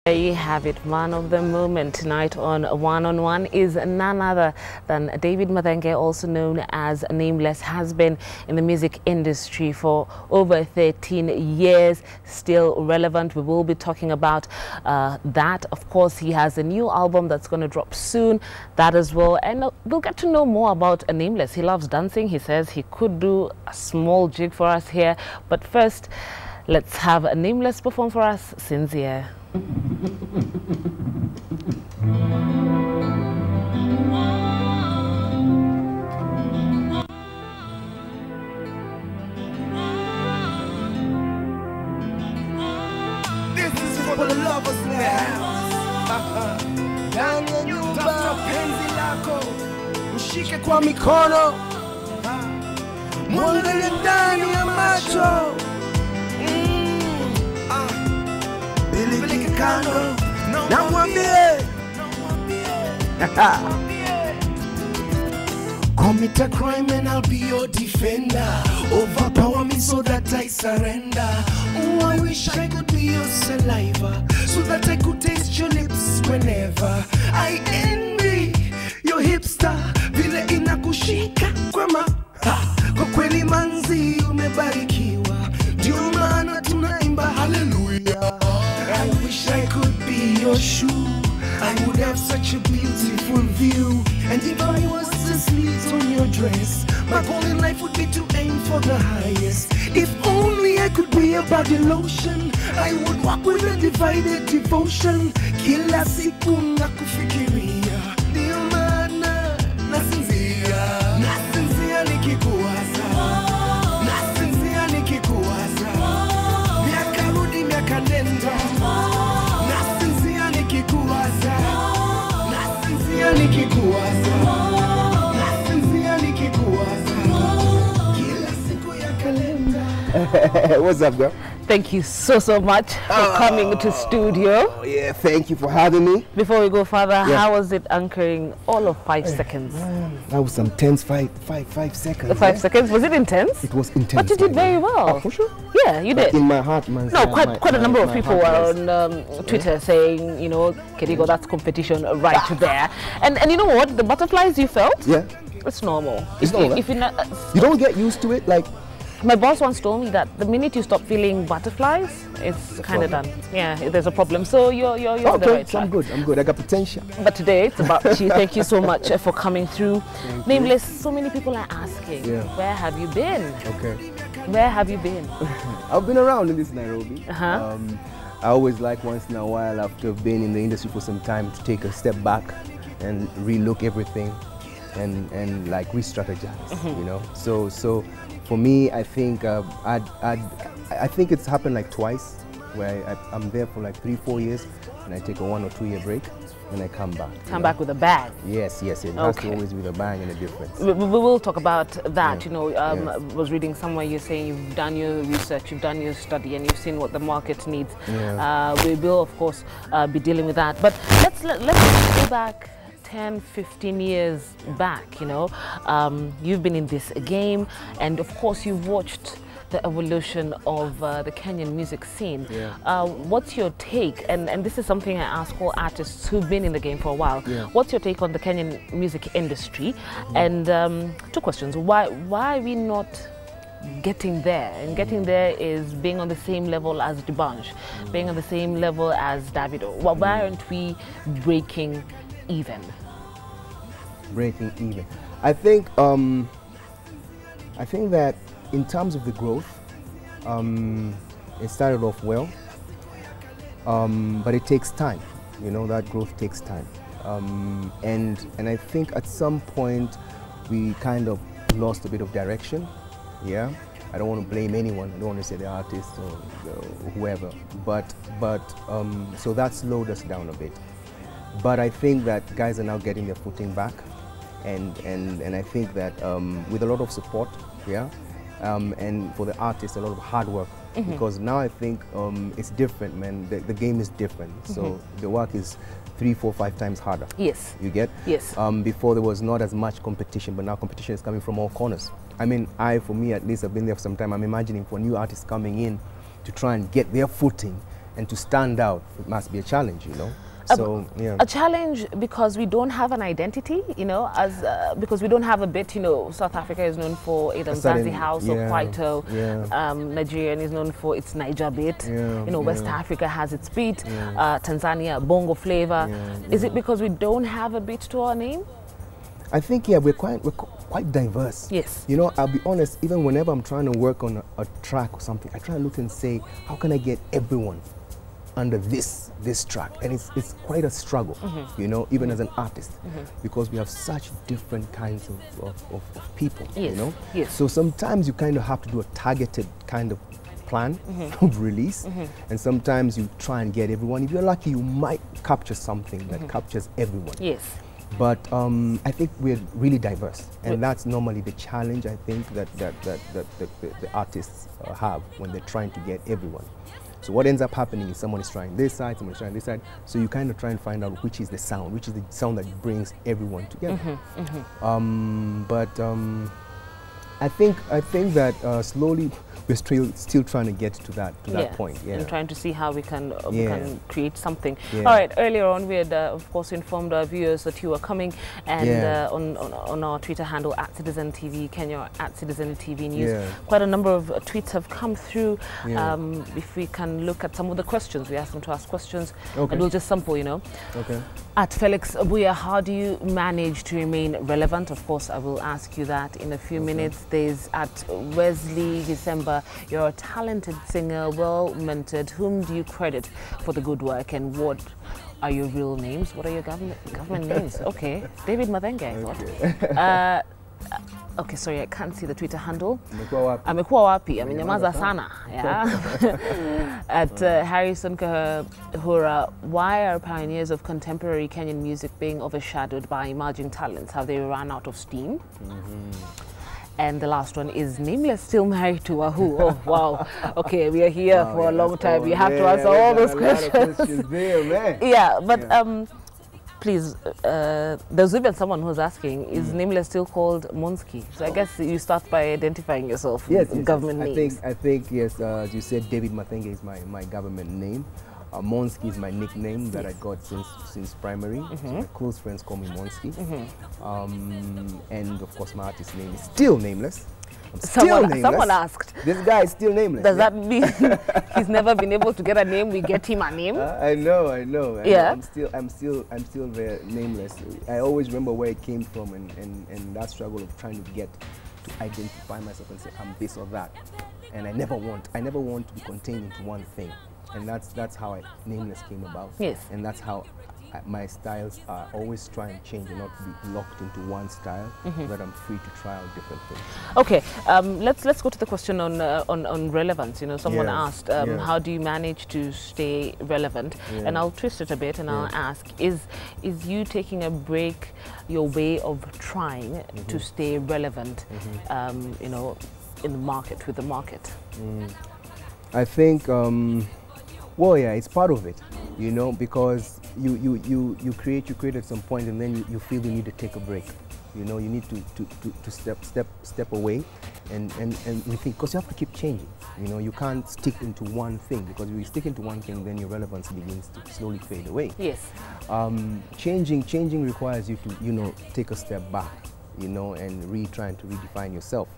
There you have it. Man of the moment tonight on One on One is none other than David Mathenge, also known as Nameless. Has been in the music industry for over 13 years, still relevant. We will be talking about that. Of course, he has a new album that's going to drop soon, that as well. And we'll get to know more about Nameless. He loves dancing. He says he could do a small jig for us here. But first, let's have Nameless perform for us, Sincere. This is for the lovers in the house. Ndani ya nyumba penzi lako mshike kwa mikono, mwangalie ndani ya macho. Biliki kando na mwambie commit a crime and I'll be your defender. Overpower me so that I surrender. Oh, I wish I could be your saliva so that I could taste your lips whenever. I envy your hipster vile inakushika kwa kweli manzi umebarikiwa, ndio maana tunaimba hallelujah. I wish I could be your shoe. I would have such a beautiful view. And if I was to sneeze on your dress, my goal in life would be to aim for the highest. If only I could be a body lotion, I would walk with a divided devotion. Kila siku nakufikiria, ndio maana nasinzia nikikuwaza, nasinzia nikikuwaza. Miaka rudi miaka nenda, nasinzia nikikuwaza, nasinzia nikikuwaza, nasinzia nikikuwaza. Kila siku ya kalenda. What's up, girl? Thank you so much for coming to studio. Oh, yeah, thank you for having me. Before we go further, how was it anchoring all of 5 seconds? That was some tense 5 seconds. 5 seconds? Was it intense? It was intense. But you did very well. Oh, for sure? Yeah, you did. In my heart, man. No, quite a number of people were on Twitter saying, you know, Kedigo, that's competition right there. And you know what? The butterflies you felt? Yeah. It's normal. It's normal. If you don't get used to it, like. My boss once told me that the minute you stop feeling butterflies, it's kind of done. Yeah, there's a problem. So you're on the right track. I'm good. I got potential. But today it's about you. Thank you so much for coming through. Nameless, so many people are asking, where have you been? Okay. Where have you been? I've been around in this Nairobi. I always like once in a while, after being in the industry for some time, to take a step back and relook everything and like re-strategize, you know. So for me, I think I think it's happened like twice, where I'm there for like 3-4 years, and I take a 1 or 2 year break, and I come back. Come back with a bang. Yes, it has to always be with a bang and a difference. We will talk about that. You know, I was reading somewhere you're saying you've done your research, you've done your study, and you've seen what the market needs. We will, of course, be dealing with that. But let's go back 10-15 years back. You know, you've been in this game, and of course you've watched the evolution of the Kenyan music scene. What's your take, and this is something I ask all artists who've been in the game for a while, what's your take on the Kenyan music industry? And 2 questions: why are we not getting there? And getting there is being on the same level as D'banj, being on the same level as Davido. Why aren't we breaking even? Breaking even. I think that in terms of the growth, it started off well, but it takes time. You know, that growth takes time, and I think at some point we kind of lost a bit of direction. Yeah, I don't want to blame anyone. I don't want to say the artist or whoever, but so that slowed us down a bit. But I think that guys are now getting their footing back, and I think that with a lot of support, and for the artists, a lot of hard work, because now I think it's different, man. The game is different, so the work is 3, 4, 5 times harder. Yes. You get? Yes. Before there was not as much competition, but now competition is coming from all corners. I mean, for me at least, I've been there for some time. I'm imagining for new artists coming in to try and get their footing and to stand out, it must be a challenge, you know. So yeah, a challenge because we don't have an identity, you know, as because we don't have a bit, you know. South Africa is known for either Mzansi House or Kwaito. Nigerian is known for its Niger beat. You know, West Africa has its beat. Tanzania, bongo flavor. Is it because we don't have a beat to our name? I think we're quite diverse. Yes. You know, I'll be honest. Even whenever I'm trying to work on a track or something, I try to look and say, how can I get everyone under this track? And it's quite a struggle, you know, even as an artist, because we have such different kinds of people, you know. So sometimes you kind of have to do a targeted kind of plan of release, and sometimes you try and get everyone. If you're lucky, you might capture something that captures everyone. Yes. But I think we're really diverse, and that's normally the challenge, I think, that the artists have when they're trying to get everyone. So what ends up happening is someone is trying this side, someone is trying this side. So you kind of try and find out which is the sound that brings everyone together. I think that slowly we're still trying to get to that point. And trying to see how we can create something. All right. Earlier on, we had of course informed our viewers that you were coming, and on our Twitter handle @CitizenTV Kenya, @CitizenTV News. Quite a number of tweets have come through. If we can look at some of the questions, we asked them to ask questions, and we'll just sample, you know. At Felix Abuya, how do you manage to remain relevant? Of course, I will ask you that in a few minutes. There's at Wesley December, you're a talented singer, well-mentored. Whom do you credit for the good work, and what are your real names? What are your government names? Okay, David Mathenge, I thought. Okay, sorry, I can't see the Twitter handle. Amekuwa wapi? Amenyamaza sana. Yeah. At Harrison Kahura, why are pioneers of contemporary Kenyan music being overshadowed by emerging talents? Have they run out of steam? And the last one, is Nameless still married to Wahoo? Oh, wow. Okay, we are here for a long time. You have to answer all those questions. Yeah, but please, there's even someone who's asking, is Nameless still called Monski? So I guess you start by identifying yourself with government names. I think, yes, as you said, David Mathenge is my government name. Monski is my nickname that I got since primary. So my close friends call me Monski. And of course, my artist name is still Nameless. Someone asked. This guy is still nameless. Does that mean he's never been able to get a name? We get him a name. I know. I'm still very nameless. I always remember where it came from, and that struggle of trying to get to identify myself and say I'm this or that. And I never want to be contained into one thing. And that's how Nameless came about. Yes. And that's how my styles are always trying to change and not be locked into one style, so that I'm free to try out different things. Okay, let's go to the question on relevance. You know, someone asked, how do you manage to stay relevant? And I'll twist it a bit and I'll ask, is you taking a break your way of trying to stay relevant, you know, in the market, with the market? I think, well, yeah, it's part of it, you know, because you create at some point, and then you feel you need to take a break. You know, you need to step away and you think, because you have to keep changing. You know, you can't stick into one thing, because if you stick into one thing, then your relevance begins to slowly fade away. Yes. Changing requires you to, you know, take a step back, you know, and trying to redefine yourself.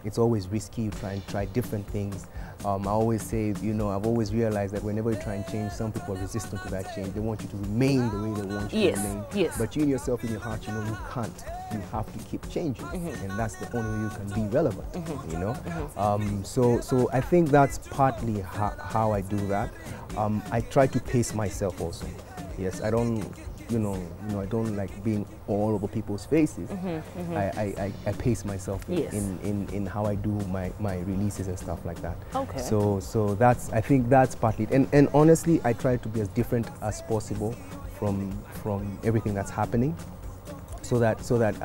It's always risky. You try different things. I always say, you know, I've always realized that whenever you try and change, some people are resistant to that change. They want you to remain the way they want you to remain. Yes. But you in yourself, in your heart, you know you can't. You have to keep changing, and that's the only way you can be relevant. You know, so I think that's partly how I do that. I try to pace myself also. Yes, I don't. You know, I don't like being all over people's faces. I pace myself in how I do my releases and stuff like that. Okay. So I think that's partly it. And honestly, I try to be as different as possible from everything that's happening, so that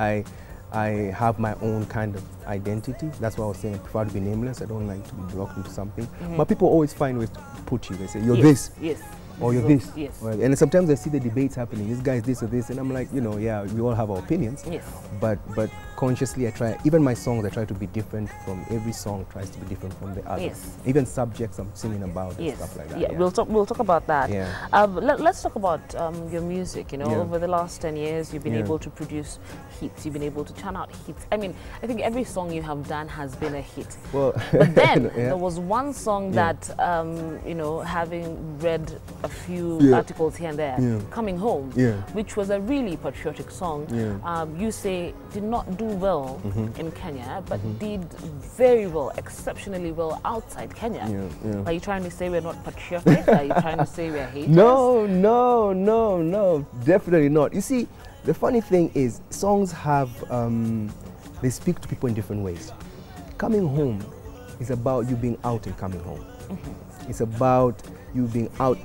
I have my own kind of identity. That's why I was saying I prefer to be nameless. I don't like to be blocked into something. But people always find ways to put you. They say, you're this. Yes. or you're this. Yes. And sometimes I see the debates happening. This guy is this or this, and I'm like, you know, yeah, we all have our opinions. Yes. But consciously, I try. Even my songs, I try to be different from every song. Tries to be different from the other. Yes. Even subjects I'm singing about and Yes. stuff like that. Yeah. We'll talk about that. Yeah. Let's talk about your music. You know, Yeah. over the last 10 years, you've been Yeah. able to produce hits. You've been able to churn out hits. I mean, I think every song you have done has been a hit. Well, But then yeah. there was one song Yeah. that, you know, having read a few Yeah. articles here and there, Yeah. Coming Home, Yeah. which was a really patriotic song, Yeah. you say did not do well Mm-hmm. in Kenya, but did very well, exceptionally well outside Kenya. Yeah, yeah. Are you trying to say we're not patriotic? Are you trying to say we're haters? No, definitely not. You see, the funny thing is, songs have, they speak to people in different ways. Coming Home is about you being out and coming home. It's about you being out.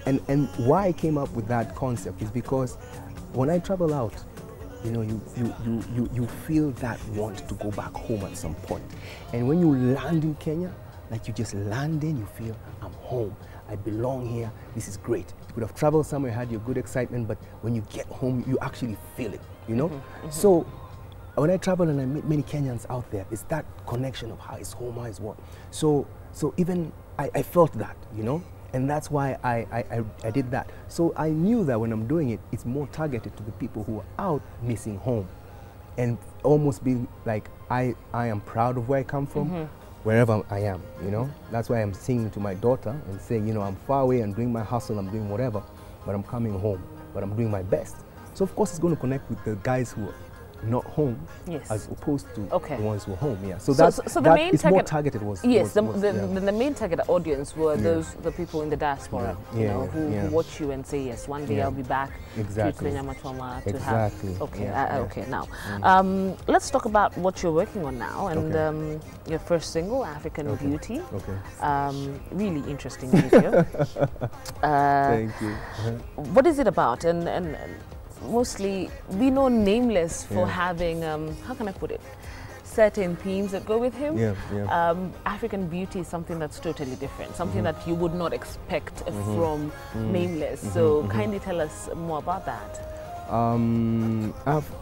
And why I came up with that concept is because when I travel out, you know, you feel that want to go back home at some point. And when you land in Kenya, like you just land in, you feel, I'm home. I belong here. This is great. You could have traveled somewhere, had your good excitement, but when you get home, you actually feel it, you know? So when I travel and I meet many Kenyans out there, it's that connection of how is home, how is what. So even I felt that, you know? And that's why I did that. So I knew that when I'm doing it, it's more targeted to the people who are out missing home, and almost be like, I am proud of where I come from, wherever I am, you know? That's why I'm singing to my daughter and saying, you know, I'm far away and doing my hustle, I'm doing whatever, but I'm coming home, but I'm doing my best. So of course it's going to connect with the guys who are not home, Yes. as opposed to Okay. the ones who are home. Yeah. So the main it's more target- targeted. Was Yes, was, yeah. the main target audience were the people in the diaspora, Yeah. you Yeah, know, yeah. who watch you and say, yes, one day Yeah. I'll be back Exactly. to Nyamachoma to Exactly. have. Okay, Yeah, yeah. okay. Now, let's talk about what you're working on now, and your first single, African Beauty. Okay. Really interesting video. Thank you. What is it about? And mostly, we know Nameless for Yeah. having, how can I put it, certain themes that go with him. Yeah, yeah. African Beauty is something that's totally different, something that you would not expect from Nameless. So kindly tell us more about that.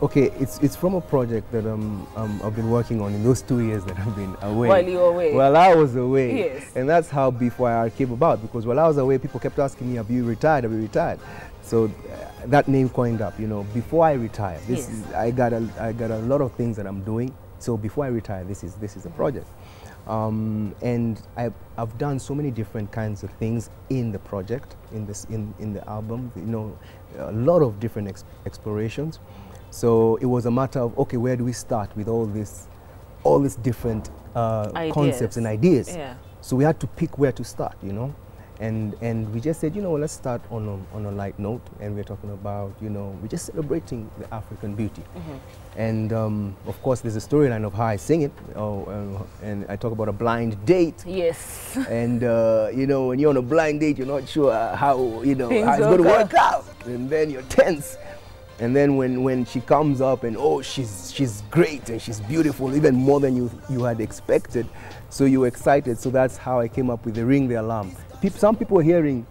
Okay, it's from a project that I've been working on in those 2 years that I've been away. While you were away. While I was away. Yes. And that's how Before came about, because while I was away, people kept asking me, have you retired? Have you retired? So that name coined up, you know, before I retire. This Yes. is, I got a lot of things that I'm doing. So before I retire, this is a project. And I've done so many different kinds of things in the project, in the album, you know, a lot of different explorations. So it was a matter of, okay, where do we start with all these different concepts and ideas? Yeah. So we had to pick where to start, you know. And we just said, you know, let's start on a light note, and we're talking about, you know, we're just celebrating the African beauty. And of course, there's a storyline of how I sing it, and I talk about a blind date. Yes. And you know, when you're on a blind date, you're not sure how, you know, Things how it's going to will work out, and then you're tense. And then when she comes up and, oh, she's great and she's beautiful, even more than you had expected, so you were excited. So that's how I came up with the Ring the Alarm. Some people are hearing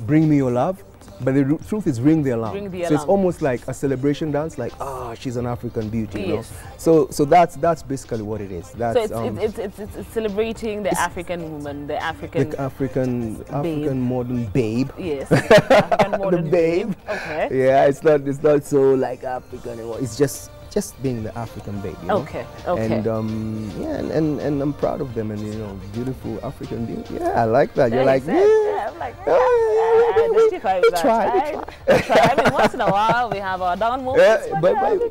Bring Me Your Love, but the truth is Ring the Alarm. Ring the So it's alarm. almost like a celebration dance, like, she's an African beauty, you Yes. know. So that's basically what it is. That's, So it's celebrating the African woman, the African the African modern babe. yes, African modern The babe. Okay. Yeah, it's not so like African anymore. It's just being the African babe, you know? Okay. Okay. And yeah, and I'm proud of them, and you know, beautiful African beauty. Yeah, I like that. You're Yeah, like, yeah, I'm like, I identify with that. try. I mean, once in a while we have our down moments.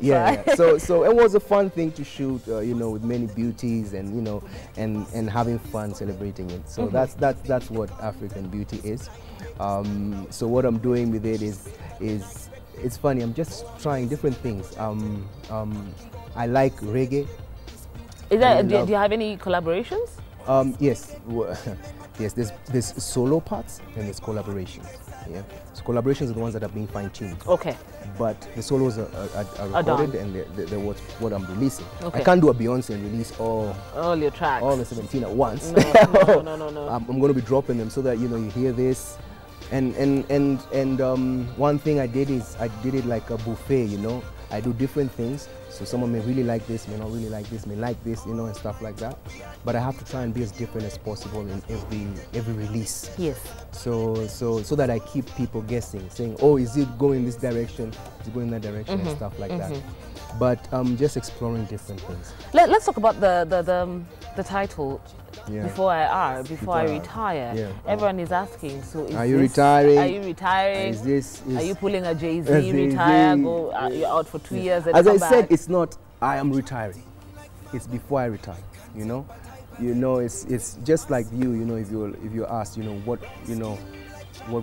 Yeah, yeah. So it was a fun thing to shoot, you know, with many beauties, and you know, and having fun celebrating it. So that's what African beauty is. So what I'm doing with it is it's funny. I'm just trying different things. I like reggae. Is that, do you have any collaborations? Yes, yes. There's solo parts and there's collaborations. Yeah, so collaborations are the ones that are being fine-tuned. Okay. But the solos are recorded, and they're what I'm releasing. Okay. I can't do a Beyonce and release all your tracks. the 17 at once. No. I'm going to be dropping them so that, you know, you hear this, And one thing I did is I did it like a buffet, you know. I do different things, so someone may really like this, may not really like this, may like this, you know, and stuff like that. But I have to try and be as different as possible in every release. Yes. So that I keep people guessing, saying, oh, is it going this direction? Is it going that direction? And stuff like that. But just exploring different things. Let's talk about the title. Yeah. Before I retire. Yeah. Everyone is asking, so is are you retiring? Are you retiring? Are you pulling a Jay-Z, retire, go, you're out for 2 years and As come I back? said, it's not I am retiring. It's before I retire, you know? You know, it's just like you know, if you're asked, you know, what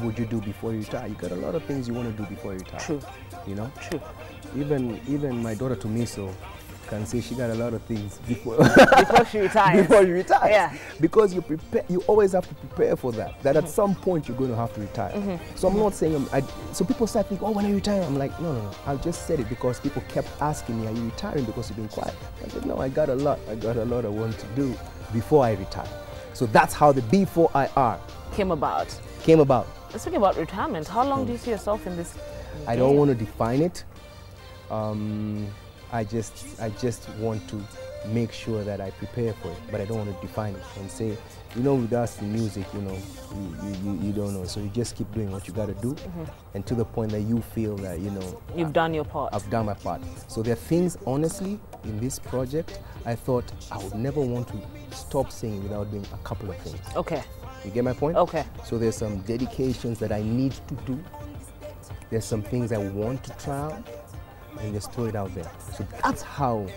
would you do before you retire? You got a lot of things you want to do before you retire. True. You know? True. Even my daughter Tumiso can say she got a lot of things before she retires. Before you retire. Yeah. Because you always have to prepare for that. That at some point you're going to have to retire. So I'm not saying so people start thinking, oh, when are you retiring? I'm like, no. I just said it because people kept asking me, are you retiring because you've been quiet? I said, no, I got a lot I want to do before I retire. So that's how the B4IR came about. Speaking about retirement, how long do you see yourself in this I don't want to define it. I just want to make sure that I prepare for it, but I don't want to define it and say, you know, with us in music, you know, you don't know. So you just keep doing what you got to do, and to the point that you feel that, you know, you've done your part. I've done my part. So there are things, honestly, in this project, I thought I would never want to stop singing without doing a couple of things. Okay. You get my point? Okay. So there's some dedications that I need to do. There's some things I want to try out, and just throw it out there. So that's how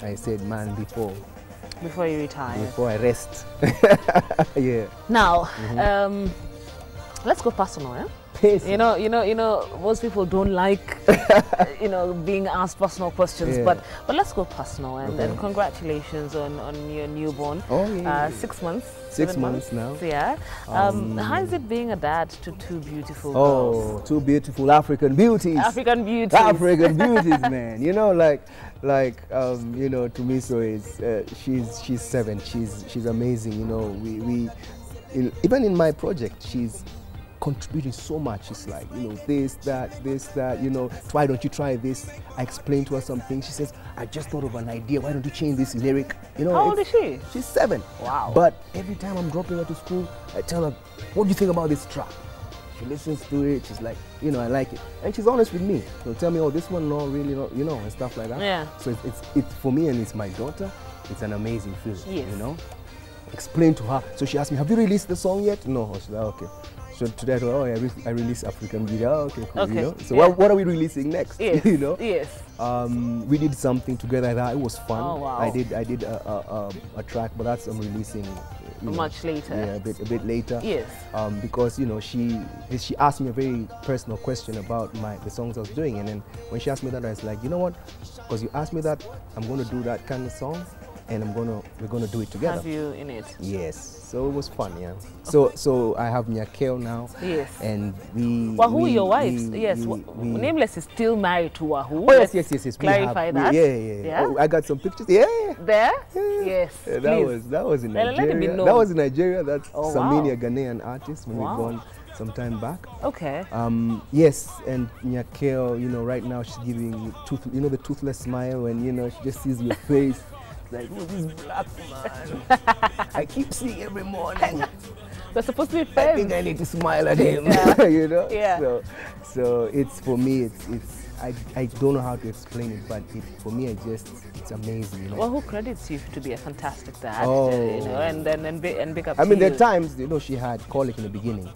I said, man, before you retire. Before I rest. Yeah. Now, let's go personal, yeah? You know, most people don't like, you know, being asked personal questions, but let's go personal, and congratulations on your newborn. Oh, yeah. 6 months. 6 months now. Yeah. How is it being a dad to two beautiful girls? Oh, two beautiful African beauties. African beauties. African beauties, man. You know, like you know, Tumiso is she's 7. She's amazing. You know, even in my project, she's contributing so much. It's like, you know, this, that, you know, why don't you try this? I explained to her something. She says, I just thought of an idea. Why don't you change this lyric? You know, how old is she? She's 7. Wow. But every time I'm dropping her to school, I tell her, what do you think about this track? She listens to it. She's like, you know, I like it. And she's honest with me. She'll tell me, oh, this one, no, really, not, you know, and stuff like that. Yeah. So it's for me, and it's my daughter. It's an amazing feeling, yes. You know. Explain to her. So she asked me, have you released the song yet? No. She's like, okay. So today I thought, oh, I released African Beauty. Oh, okay, cool. Okay. You know? So yeah. what are we releasing next? Yes. You know? Yes. We did something together. That it was fun. Oh, wow. I did a track, but that's I'm releasing much later. Yeah, a bit later. Yes. Because you know she asked me a very personal question about the songs I was doing, and then when she asked me that, I was like, you know what? Because you asked me that, I'm going to do that kind of song, and we're gonna do it together. Have you in it? Yes. So it was fun, yeah. So I have Nyakeo now. Yes. And Wahoo, your wives. Yes. Nameless is still married to Wahoo. Oh yes, yes. Clarify that. Yeah. Oh, I got some pictures. Yeah. There? Yeah. Yes. Yeah, that was in Nigeria. Let it be known. That was in Nigeria. That's wow. Samini, a Ghanaian artist, when we gone some time back. Okay. Yes, and Nyakeo, you know, right now she's giving you the toothless smile, and you know she just sees your face. Like, who's this black man? I keep seeing every morning. We're supposed to be friends. I think I need to smile at him. Yeah. You know? Yeah. So it's for me. I don't know how to explain it, but for me, it's amazing. You know? Well, who credits you to be a fantastic dad? Oh. You know, and big up. I mean, to there are times, you know, she had colic in the beginning,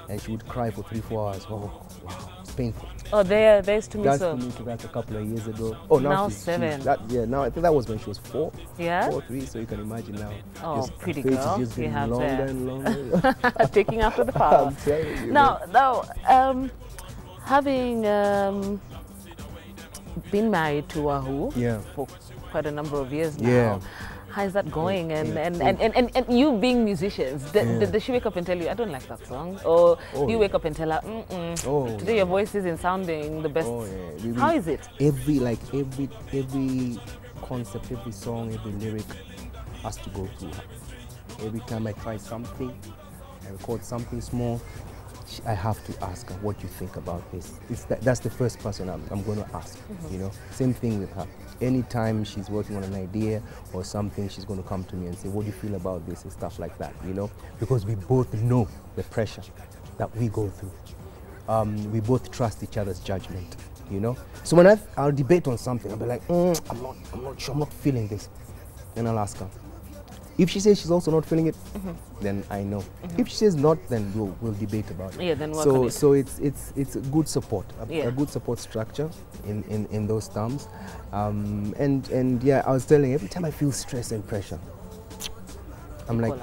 and she would cry for 3-4 hours. Oh, wow, it's painful. Oh, there's to me. That's to me. That's a couple of years ago. Oh, now she's 7. Now I think that was when she was 4. Yeah. 4, 3. So you can imagine now. Oh, pretty her face girl. is just You getting have longer that. and longer. Taking after the father. I'm telling you. Now, having been married to Wahoo for quite a number of years now. Yeah. How's that going? And you being musicians, does she wake up and tell you, I don't like that song? Or do you wake up and tell her, today your voice isn't sounding the best? Oh, yeah. How is it? Every concept, every song, every lyric has to go through her. Every time I try something, I record something small, I have to ask her, what do you think about this? That's the first person I'm going to ask, you know. Same thing with her. Anytime she's working on an idea or something, she's going to come to me and say, what do you feel about this and stuff like that, you know? Because we both know the pressure that we go through. We both trust each other's judgment, you know? So when I'll debate on something, I'll be like, I'm not sure, I'm not feeling this. Then I'll ask her. If she says she's also not feeling it, then I know. If she says not, then we'll debate about it. Yeah, then work on it. So it's a good support, a good support structure in those terms. And yeah, I was telling every time I feel stress and pressure, I'm like,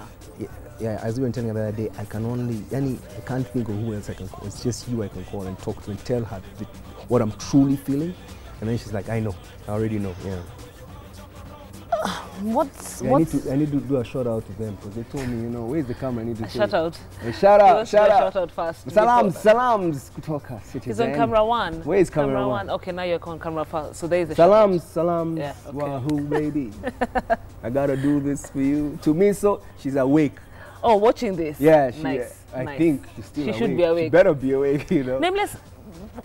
yeah, as we were telling the other day, I can't think of who else I can call. It's just you I can call and talk to and tell her what I'm truly feeling. And then she's like, I know, I already know, yeah. I need to do a shout out to them because they told me, you know, where's the camera? I need to shout out. Shout out. Shout out first. Salams kutoka Citizen. He's on camera 1. Where is camera 1? Okay, now you're on camera 5. So there is a salams. Yeah, okay. Wahoo, baby. I gotta do this for you. To me, so she's awake. Oh, watching this. Yeah, nice. I think she's still awake. She should be awake. She better be awake, you know. Nameless,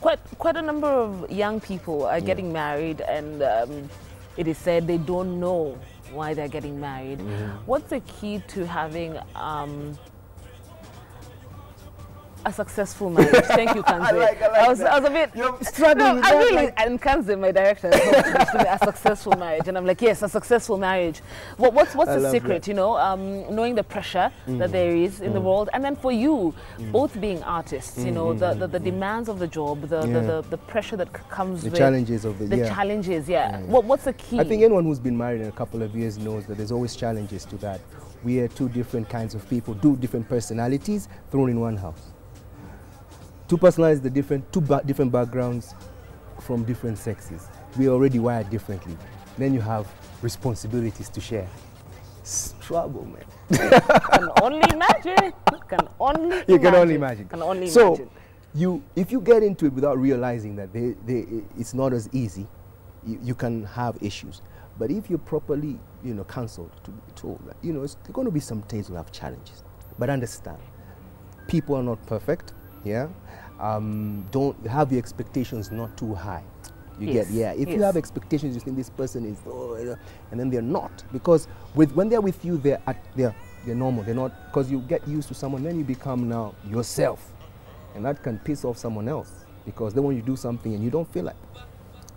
quite a number of young people are getting married, and it is said they don't know why they're getting married. What's the key to having a successful marriage? Thank you, Kanze. I was a bit struggling with that. Really, and Kanze, my director, a successful marriage, and I'm like, yes, a successful marriage. What's the secret? That. You know, knowing the pressure that there is in the world, and then for you, both being artists, you know, the demands of the job, the pressure that comes with challenges of the challenges. Yeah. What's the key? I think anyone who's been married in a couple of years knows that there's always challenges to that. We are two different kinds of people, two different personalities thrown in one house. Two personalities, two different backgrounds from different sexes. We are already wired differently. Then you have responsibilities to share. Struggle, man. Can only imagine. Can only imagine. So, if you get into it without realizing that it's not as easy, you can have issues. But if you're properly, you know, counseled to be told that, you know, there's going to be some days we'll have challenges. But understand, people are not perfect. Yeah, don't have your expectations not too high. You get, if you have expectations, you think this person is, and then they're not, because when they're with you, they're normal. They're not, because you get used to someone, then you become now yourself, and that can piss off someone else because they want you to do something and you don't feel like.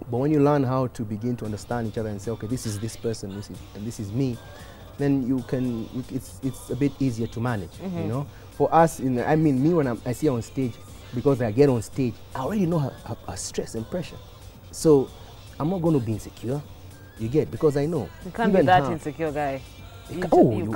But when you learn how to begin to understand each other and say, okay, this is this person, this is me, then you can. It's a bit easier to manage, you know. For us, I mean, me when I see her on stage, because I get on stage, I already know her stress and pressure. So I'm not going to be insecure, you get, because I know. You can't be that insecure guy. You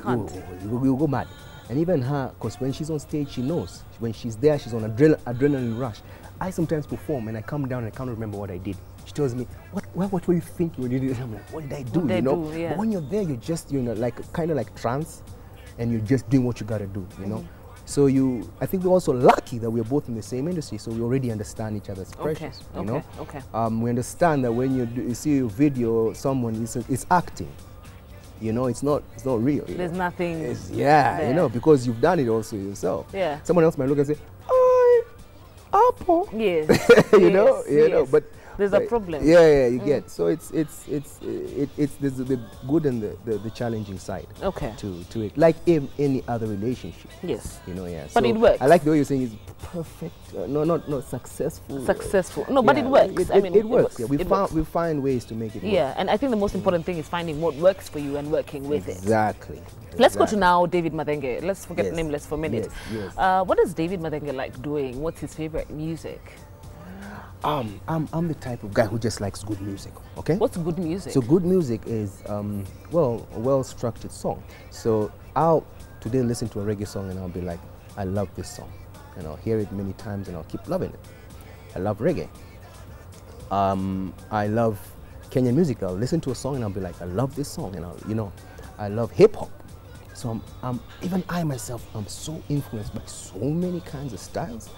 can't. You go mad. And even her, because when she's on stage, she knows. When she's there, she's on adrenaline rush. I sometimes perform and I come down and I can't remember what I did. She tells me, what were you thinking when you did it? I'm like, what did I do? But when you're there, you're like kind of like trance, and you're just doing what you got to do, you know. So I think we're also lucky that we're both in the same industry, so we already understand each other's pressures. You know? We understand that when you see a video, someone is acting. You know, it's not real. There's nothing. You know, because you've done it also yourself. Yeah. Someone else might look and say, "Oh, Apple." Yes. you know, but there's a problem. Yeah, you get. So it's there's the good and the challenging side. To it, like in any other relationship. Yes. You know, yeah. But so it works. I like the way you're saying it's perfect. No, successful. Successful. No, but it works. I mean, it works. Yeah, we find ways to make it work. Yeah, and I think the most important thing is finding what works for you and working with it. Exactly. Let's go to now David Madenge. Let's forget Nameless for a minute. Yes. What does David Madenge like doing? What's his favorite music? I'm the type of guy who just likes good music. Okay. What's good music? So good music is a well-structured song. So I'll today listen to a reggae song and I'll be like, I love this song, and I'll hear it many times and I'll keep loving it. I love reggae. I love Kenyan music. I'll listen to a song and I'll be like, I love this song, and I love hip hop. So even I myself, I'm so influenced by so many kinds of styles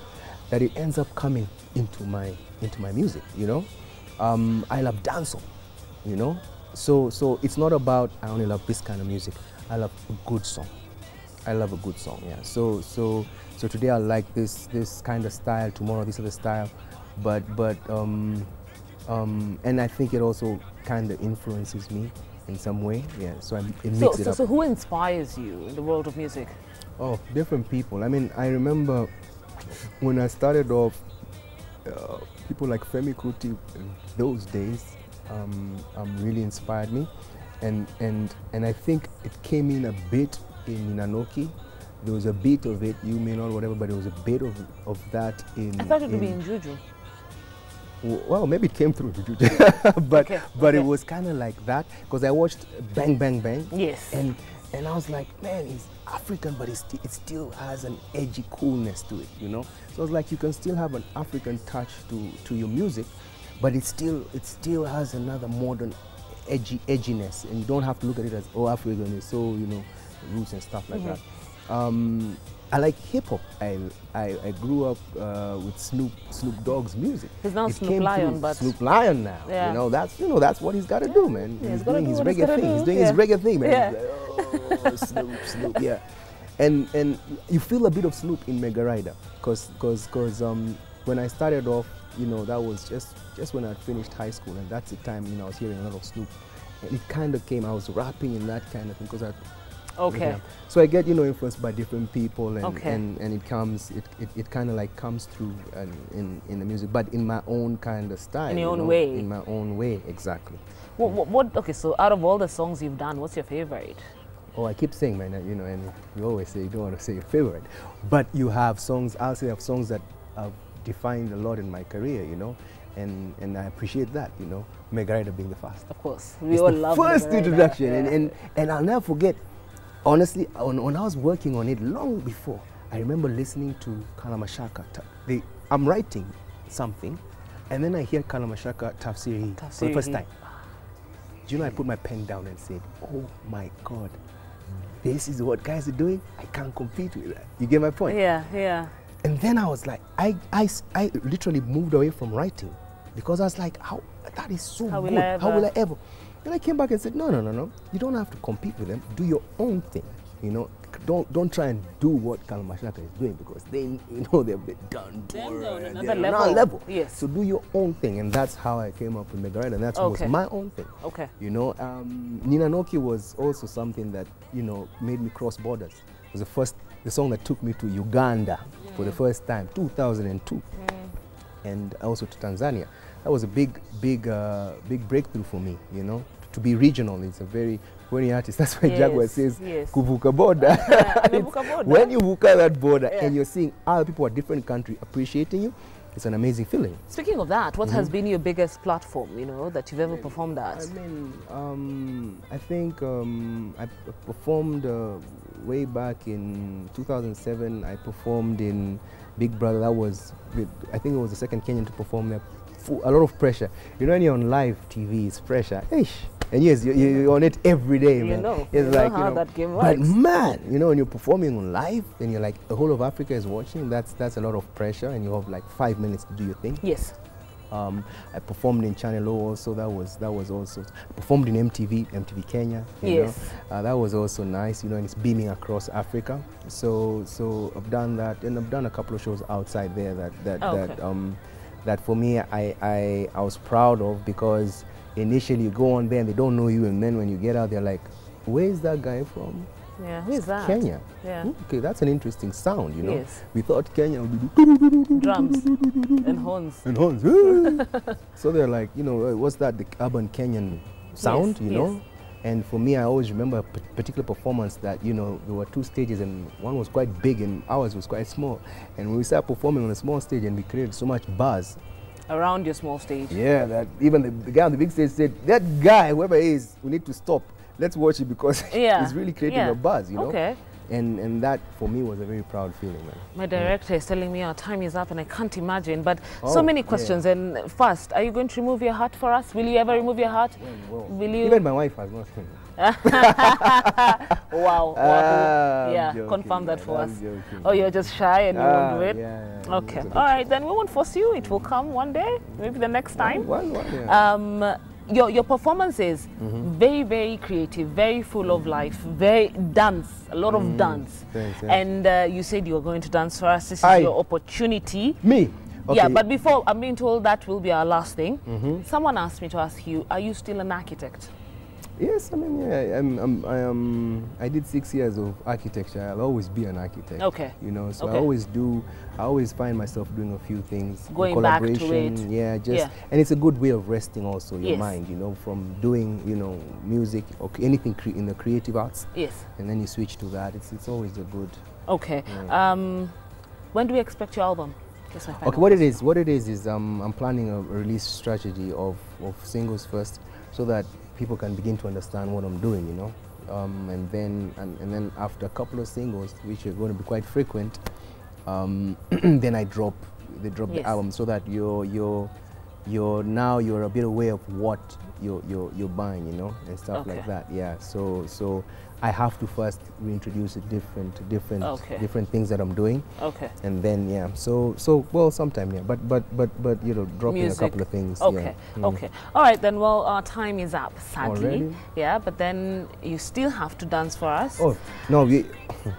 that it ends up coming into my music, you know. I love dancehall, you know. So it's not about I only love this kind of music. I love a good song. I love a good song, yeah. So So today I like this kind of style, tomorrow this other style, and I think it also kind of influences me in some way. Yeah, so it makes it up. So who inspires you in the world of music? Oh, different people. I mean, I remember when I started off, people like Femi Kuti in those days really inspired me, and I think it came in a bit in Ninanoki. There was a bit of it, you may not whatever, but there was a bit of that in. I thought it would be in Juju. Well, maybe it came through Juju, but it was kind of like that because I watched Bang Bang Bang. Yes. And I was like, man, he's African, but it still has an edgy coolness to it, you know. So I was like, you can still have an African touch to your music, but it still has another modern edginess, and you don't have to look at it as African is so, you know, roots and stuff like that. I like hip hop. I grew up with Snoop Dogg's music. He's now Snoop Lion, but Snoop Lion now. Yeah. That's what he's got to do, man. Yeah, he's doing his reggae thing. He's doing his reggae thing, man. He's like, oh, Snoop, yeah. And you feel a bit of Snoop in Mega Rider, cause when I started off, you know, that was just when I finished high school, and that's the time, you know, I was hearing a lot of Snoop, and it kind of came. I was rapping in that kind of thing, because okay. So I get, you know, influenced by different people, and okay. and it kind of like comes through in the music, but in my own kind of style. In your own way. In my own way, exactly. What? Okay, so out of all the songs you've done, what's your favorite? Oh, I keep saying, man, you know, and you always say you don't want to say your favorite, but you have songs. I'll say I have songs that have defined a lot in my career, you know, and I appreciate that, you know. Mega Rider being the first. Of course, we all love first Mega Rider. introduction, and I'll never forget. Honestly, when I was working on it long before, I remember listening to Kalamashaka. I'm writing something, and then I hear Kalamashaka Tafsiri for the first time. Do you know, I put my pen down and said, oh my God, this is what guys are doing? I can't compete with that. You get my point? Yeah, yeah. And then I was like, I literally moved away from writing, because I was like, that is so good. How will I ever? Then I came back and said, no. You don't have to compete with them. Do your own thing. You know, don't try and do what Kalamashaka is doing, because they, you know, they've done another level. Yes. So do your own thing, and that's how I came up with Mega Rider, and that was my own thing. Okay. You know, Ninanoki was also something that, you know, made me cross borders. It was the song that took me to Uganda for the first time, 2002, and also to Tanzania. That was a big breakthrough for me, you know. To be regional, it's a very, when you're artist, that's why Jaguar says, kuvuka border. When you vuka that border and you're seeing other people at different countries appreciating you, it's an amazing feeling. Speaking of that, what has been your biggest platform, you know, that you've ever performed at? I mean, I think I performed way back in 2007. I performed in Big Brother. That was, I think it was the second Kenyan to perform there. A lot of pressure. You know, when you're on live TV, it's pressure. Eish. And yes, you're on it every day, man. It's like, how that game works. But man, you know, when you're performing on live, and you're like, the whole of Africa is watching, that's a lot of pressure, and you have like 5 minutes to do your thing. Yes. I performed in Channel O also. That was also. I performed in MTV Kenya. You know? That was also nice, you know, and it's beaming across Africa. So I've done that, and I've done a couple of shows outside there that for me I was proud of, because initially you go on there and they don't know you, and then when you get out, they're like, where is that guy from? Yeah, who is that? Kenya. Yeah. Okay, that's an interesting sound, you know. Yes. We thought Kenya would be drums and horns. And horns. So they're like, you know, what's that? The urban Kenyan sound, you know? And for me, I always remember a particular performance that, you know, there were 2 stages, and one was quite big and ours was quite small. And when we started performing on a small stage, and we created so much buzz around your small stage. Yeah, that even the guy on the big stage said, that guy, whoever he is, we need to stop. Let's watch it, because he's really creating a buzz, you know? Okay. And that, for me, was a very proud feeling, man. My director is telling me our time is up, and I can't imagine, but so many questions. And first, are you going to remove your hat for us? Will you ever remove your hat? Will you? Even my wife has not seen Wow. Yeah, joking, confirm that for us. Joking. Oh, you're just shy and you won't do it? Yeah. Okay. All right, then we won't force you. It will come one day, maybe the next time. One, your performance is very, very creative, very full of life, very dance, a lot of dance. Thanks. And you said you were going to dance for us. This is your opportunity. Me? Okay. Yeah, but before, I'm being told that will be our last thing. Someone asked me to ask you, are you still an architect? Yes, I mean, yeah, I did 6 years of architecture. I'll always be an architect. Okay. You know, so Okay. I always find myself doing a few things. Going back to collaboration, it. yeah, and it's a good way of resting also your Yes. mind, you know, from doing, you know, music or anything in the creative arts. Yes. And then you switch to that. It's always a good. Okay. Yeah. When do we expect your album? That's my final Okay, what it is I'm planning a release strategy of singles first, so that people can begin to understand what I'm doing, you know, and then after a couple of singles, which are going to be quite frequent, then I drop the album, so that you're a bit aware of what you're buying, you know, and stuff like that. Yeah. So I have to first reintroduce different things that I'm doing. Okay. And then well, sometime but you know, dropping Music. a couple of things. Okay. Yeah. Okay. All right then. Well, our time is up, sadly. Already? Yeah, but then you still have to dance for us. Oh no,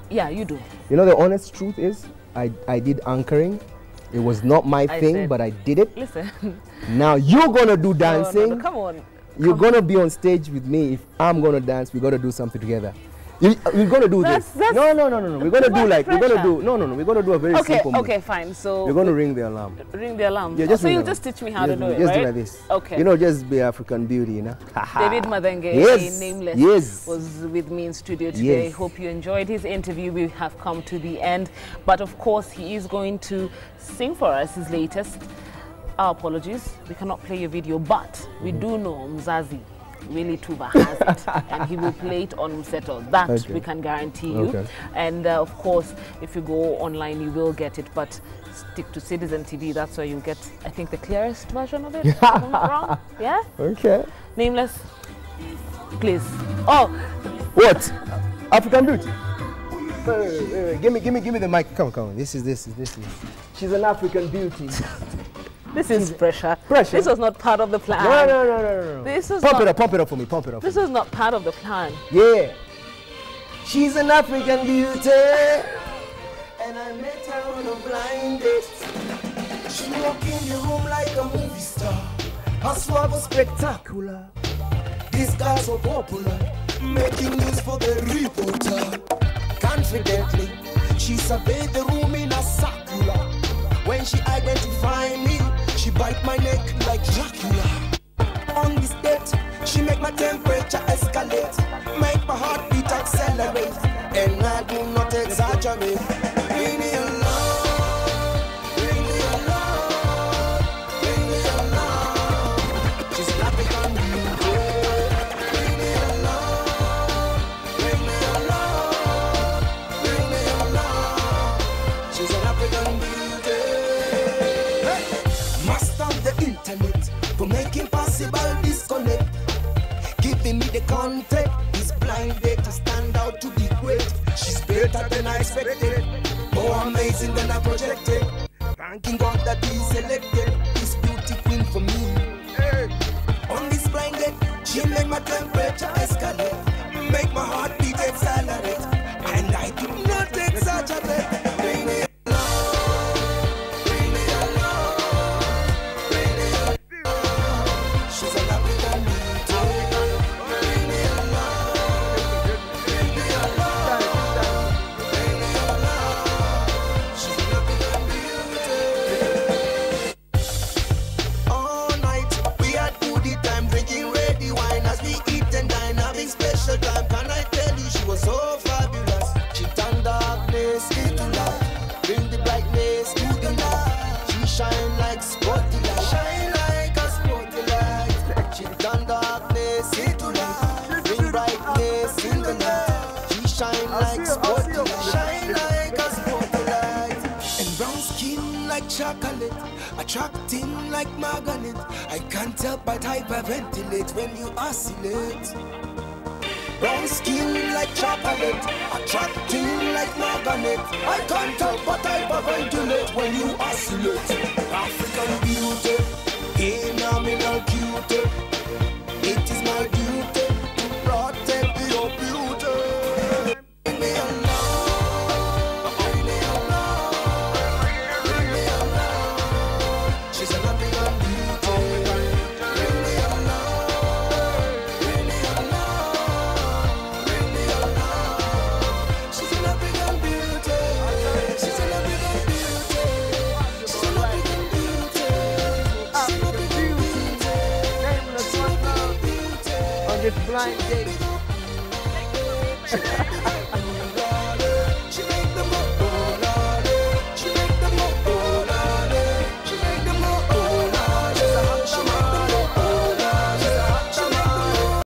Yeah, you do. you know, the honest truth is I did anchoring. It was not my thing, said- but I did it. Listen. Now you're gonna do dancing. No, come on. You're gonna be on stage with me. If I'm gonna dance, we gotta do something together. We're gonna do this. That's No. We're gonna do like pressure. We're gonna do a very simple move. Okay, fine. So We're gonna ring the alarm. ring the alarm. Yeah, just so ring you'll the just alarm. teach me how to do it, Just right? do like this. Okay. You know, just be African beauty, you know. David Madenge, Yes. Nameless, Yes. was with me in studio today. Yes. Hope you enjoyed his interview. We have come to the end. But of course, he is going to sing for us his latest. Our apologies, we cannot play your video, but we do know Mzazi, Willie Tuba has it, and he will play it on Mseto. That we can guarantee you. Okay. And of course, if you go online, you will get it, but stick to Citizen TV. That's where you'll get, I think, the clearest version of it. If I'm not wrong. Yeah? Okay. Nameless, please. Oh, What? African beauty. Wait. Give me the mic. Come on. This is. She's an African beauty. this is pressure. Pressure? This was not part of the plan. No. This was Pump not, it up for me. Pump it up. This was not part of the plan. Yeah. She's an African beauty. And I met her on a blind date. She walked in the room like a movie star. Her swag was spectacular. This girl so popular, making news for the reporter. Confidently, she surveyed the room in a circular. When she identified me, she bite my neck like Dracula. On this date, she make my temperature escalate, make my heartbeat accelerate, and I do not exaggerate. Bring me along, bring me along, bring me along. She's an African beauty. Bring me along, bring me along, bring me along. She's an African beauty. Master of the internet, for making possible disconnect, giving me the contact. This blind date to stand out to be great. She's better than I expected, more amazing than I projected. Thanking God that He selected this beauty queen for me. Hey. On this blind date, she make my temperature escalate, make my heartbeat accelerate, and I do not exaggerate. Bring me chocolate, attracting like magnet. I can't help but hyperventilate when you oscillate. Brown skin like chocolate, attracting like magnet. I can't help but hyperventilate when you oscillate. African beauty, phenomenal cutie. on this blind date.